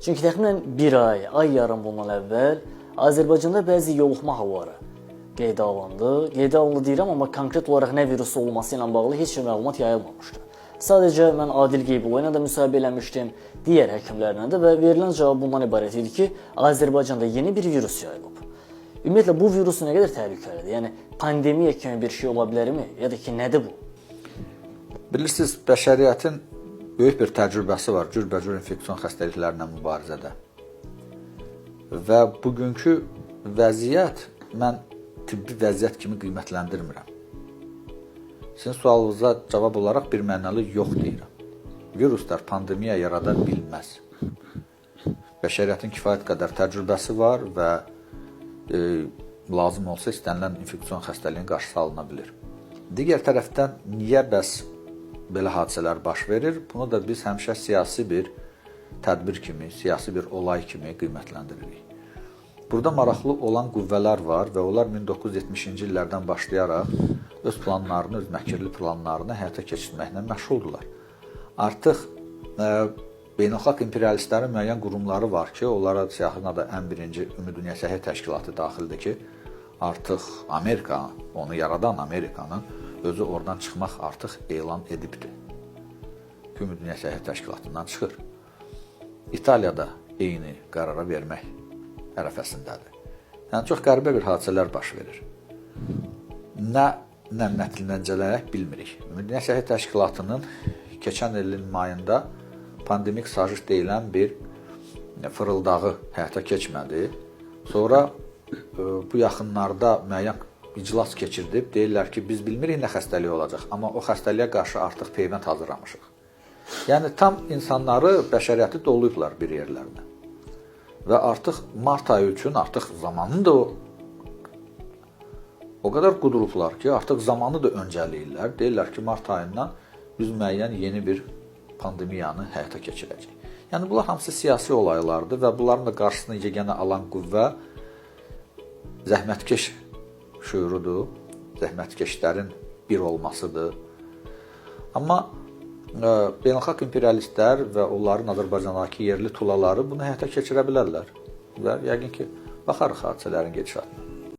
Çünki təxminən bir ay yarım bundan əvvəl Azərbaycanda bəzi yoluxma halları qeydə alındı. Qeydə alındı deyirəm, amma konkret olaraq nə virus olması ilə bağlı heç bir məlumat yayılmamışdı. Sadəcə mən Adil Qeybulla ilə də müsahibə eləmişdim, digər həkimlərlə də və verilən cavab bundan ibarət idi ki, Azərbaycanda yeni bir virus yayılıb. Ümumiyyətlə bu virus nə qədər təhlükəlidir? Yəni pandemiya kimi bir şey ola bilərmi? Ya da ki, nədir bu? Bilirsiniz, bəşəriyyətin böyük bir təcrübəsi var cürbəcür infeksion xəstəliklərlə mübarizədə. Və bugünkü vəziyyət mən tibbi vəziyyət kimi qiymətləndirmirəm. Sizin sualınıza cavab olaraq bir mənalı yox deyirəm. Viruslar pandemiya yarada bilməz. Bəşəriyyətin kifayət qədər təcrübəsi var və lazım olsa istənilən infeksion xəstəliyin qarşısı alına bilir. Digər tərəfdən niyə bəs belə hadisələr baş verir? Bunu da biz həmişə siyasi bir tədbir kimi, siyasi bir olay kimi qiymətləndiririk. Burada maraqlı olan qüvvələr var və onlar 1970-ci illərdən başlayaraq öz planlarını, öz məkirli planlarını həyata keçirməklə məşğuldurlar. Artıq beynəlxalq imperialistlərin müəyyən qurumları var ki, onlara siyahına da ən birinci Ümumdünya Səhiyyə Təşkilatı daxildir ki, artıq Amerika, onu yaradan Amerikanın özü oradan çıxmaq artıq elan edibdir. Ümumdünya Səhiyyə Təşkilatından çıxır. İtaliyada eyni qərara vermək ərəfəsindədir. Yəni, çox qəribə bir hadisələr baş verir. Nə nəticələnəcək bilmirik. Ümumdünya Səhiyyə Təşkilatının keçən ilin mayında pandemik sajiş deyilən bir fırıldağı həyata keçmədi. Sonra bu yaxınlarda müəyyən iclas keçirdib, deyirlər ki, biz bilmirik nə xəstəlik olacaq, amma o xəstəliyə qarşı artıq peyvənd hazırlamışıq. Yəni, tam insanları, bəşəriyyəti doluyublar bir yerlərinə. Və artıq mart ayı üçün artıq zamanını da o qədər qudurublar ki, artıq zamanı da öncəliyirlər. Deyirlər ki, mart ayından biz müəyyən yeni bir pandemiyanı həyata keçirəcək. Yəni, bunlar hamısı siyasi olaylardır və bunların da qarşısını yeganə alan qüvvə zəhmətkeş şüurudur, zəhmətkeşlərin bir olmasıdır. Amma beynəlxalq imperialistlər və onların Azərbaycandakı yerli tulaları bunu həyata keçirə bilərlər və yəqin ki, baxarıq hadisələrin gedişatına.